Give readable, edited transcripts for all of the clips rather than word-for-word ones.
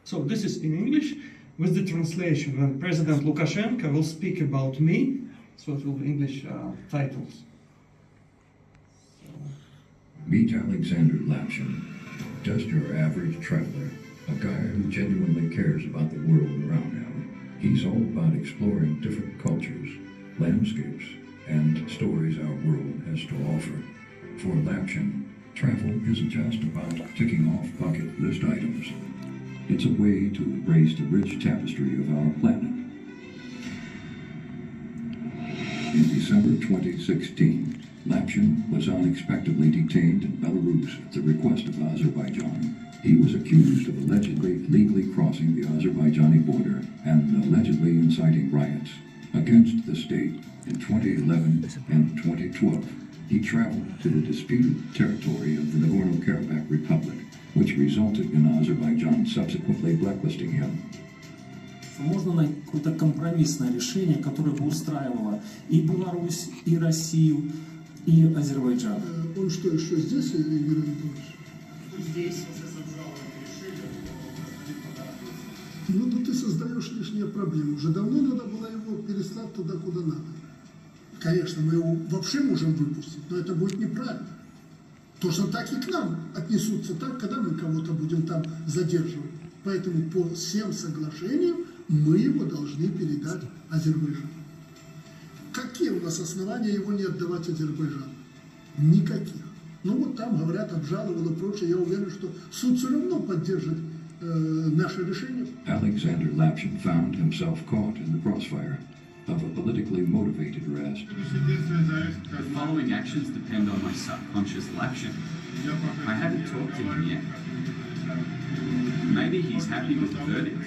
So this is in English with the translation. When President Lukashenko will speak about me, so it will be English titles. Meet Alexander Lapshin, just your average traveler, a guy who genuinely cares about the world around him. He's all about exploring different cultures, landscapes, and stories our world has to offer. For Lapshin, travel isn't just about ticking off bucket list items. It's a way to embrace the rich tapestry of our planet. In December 2016, Lapshin was unexpectedly detained in Belarus at the request of Azerbaijan. He was accused of allegedly legally crossing the Azerbaijani border and allegedly inciting riots against the state in 2011 and 2012. He traveled to the disputed territory of the Nagorno Karabakhe Republic, which resulted in Azerbaijan subsequently blacklisting him. Можно найти какое-то компромиссное решение, которое бы устраивало и Беларусь, и Россию, и Азербайджан. Он что, еще здесь, Игорь Анатольевич? Здесь. Ну, ты создаешь лишние проблемы. Уже давно надо было его переслать туда, куда надо. Конечно, мы его вообще можем выпустить, но это будет неправильно. Точно так и к нам отнесутся так, когда мы кого-то будем там задерживать. Поэтому по всем соглашениям мы его должны передать Азербайджану. Какие у нас основания его не отдавать Азербайджану? Никаких. Ну вот там, говорят, обжаловал и прочее. Я уверен, что суд все равно поддержит наше решение. Alexander Lapshin found himself caught in the crossfire of a politically motivated arrest. The following actions depend on my subconscious Lapshin. I haven't talked to him yet. Maybe he's happy with the verdict.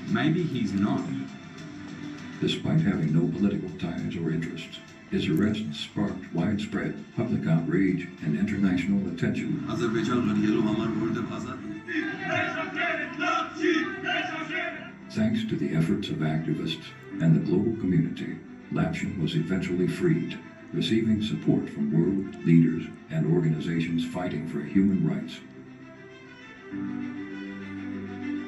Maybe he's not. Despite having no political ties or interests, his arrest sparked widespread public outrage and international attention. Thanks to the efforts of activists and the global community, Lapshin was eventually freed, receiving support from world leaders and organizations fighting for human rights.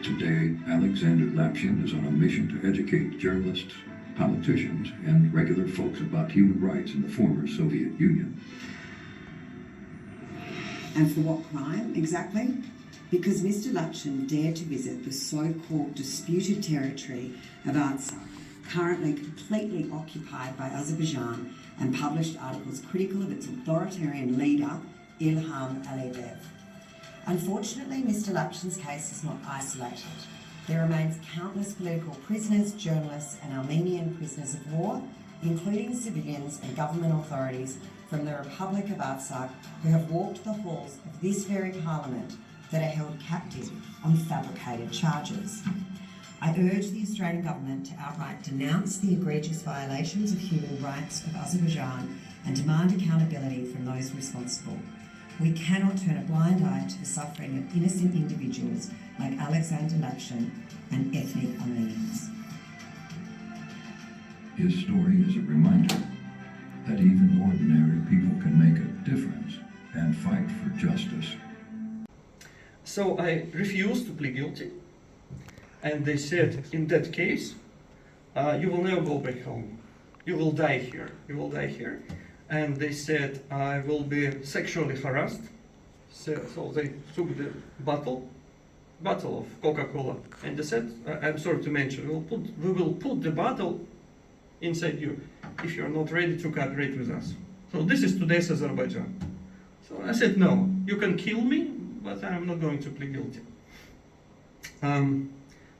Today, Alexander Lapshin is on a mission to educate journalists, politicians, and regular folks about human rights in the former Soviet Union. And for what crime exactly? Because Mr. Lapshin dared to visit the so-called disputed territory of Artsakh, currently completely occupied by Azerbaijan, and published articles critical of its authoritarian leader, Ilham Aliyev. Unfortunately, Mr. Lapshin's case is not isolated. There remains countless political prisoners, journalists, and Armenian prisoners of war, including civilians and government authorities from the Republic of Artsakh who have walked the halls of this very parliament that are held captive on fabricated charges. I urge the Australian Government to outright denounce the egregious violations of human rights of Azerbaijan and demand accountability from those responsible. We cannot turn a blind eye to the suffering of innocent individuals like Alexander Lapshin and ethnic Armenians. His story is a reminder that even ordinary people can make a difference and fight for justice. So I refused to plead guilty, and they said, in that case, you will never go back home. You will die here. You will die here. And they said, I will be sexually harassed. So they took the bottle of Coca-Cola, and they said, I'm sorry to mention, we will put the bottle inside you if you're not ready to cooperate with us. So this is today's Azerbaijan. So I said, no, you can kill me, but I'm not going to plead guilty.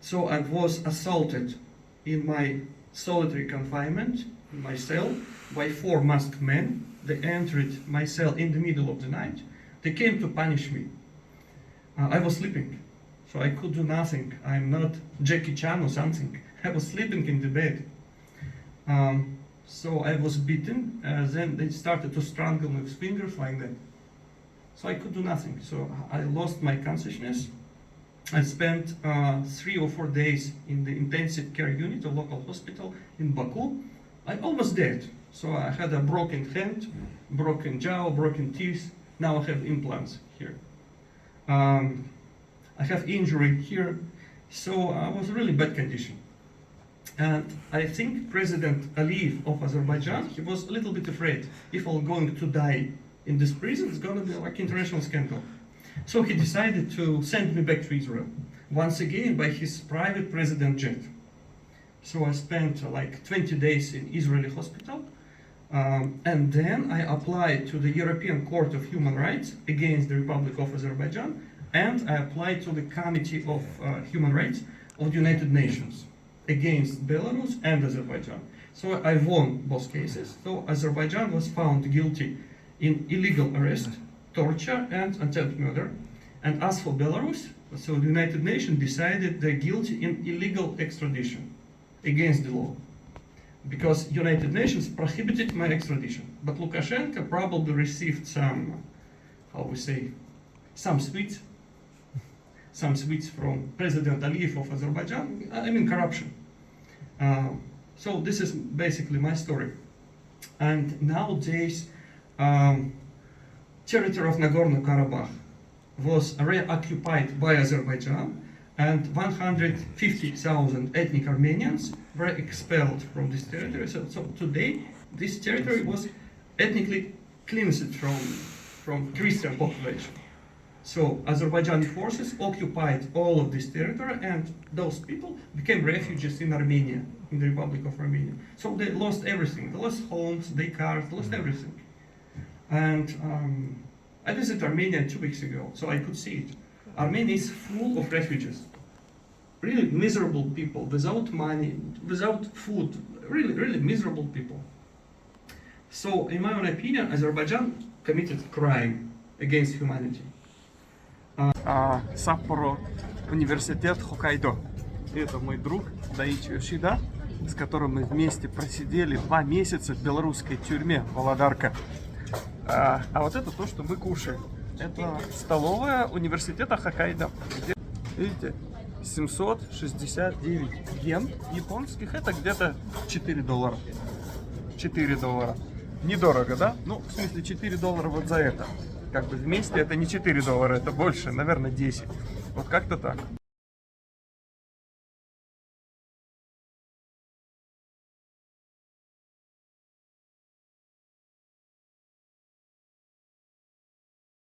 So I was assaulted in my solitary confinement, in my cell, by 4 masked men. They entered my cell in the middle of the night. They came to punish me. I was sleeping, so I could do nothing. I'm not Jackie Chan or something. I was sleeping in the bed. So I was beaten, then they started to strangle me with fingers like that. So I could do nothing. So I lost my consciousness. I spent 3 or 4 days in the intensive care unit of local hospital in Baku. I almost dead. So I had a broken hand, broken jaw, broken teeth. Now I have implants here. I have injury here So I was really bad condition. And I think President Aliyev of Azerbaijan, he was a little bit afraid if I'm going to die in this prison, it's going to be like international scandal. So he decided to send me back to Israel, once again by his private president jet. So I spent like 20 days in Israeli hospital, and then I applied to the European Court of Human Rights against the Republic of Azerbaijan, and I applied to the Committee of Human Rights of the United Nations against Belarus and Azerbaijan. So I won both cases. So Azerbaijan was found guilty in illegal arrest, torture, and attempted murder. And as for Belarus, so the United Nations decided they're guilty in illegal extradition against the law, because United Nations prohibited my extradition. But Lukashenko probably received some, how we say, some sweets from President Aliyev of Azerbaijan. I mean corruption. So this is basically my story. And nowadays, territory of Nagorno Karabakh was reoccupied by Azerbaijan, and 150,000 ethnic Armenians were expelled from this territory. So today, this territory was ethnically cleansed from Christian population. So Azerbaijani forces occupied all of this territory, and those people became refugees in Armenia, in the Republic of Armenia. So they lost everything. They lost homes, their cars, they lost everything. And I visited Armenia 2 weeks ago, so I could see it. Armenia is full of refugees. Really miserable people, without money, without food, really miserable people. So, in my own opinion, Azerbaijan committed crime against humanity. Саппоро, Университет Хоккайдо. Это мой друг Даичи Йошида, с которым мы вместе просидели 2 месяца в белорусской тюрьме Володарка. А вот это то, что мы кушаем. Это столовая Университета Хоккайдо. Видите, 769 йен японских, это где-то $4. $4. Недорого, да? Ну, в смысле, $4 вот за это. Как бы вместе это не $4, это больше, наверное, 10. Вот как-то так.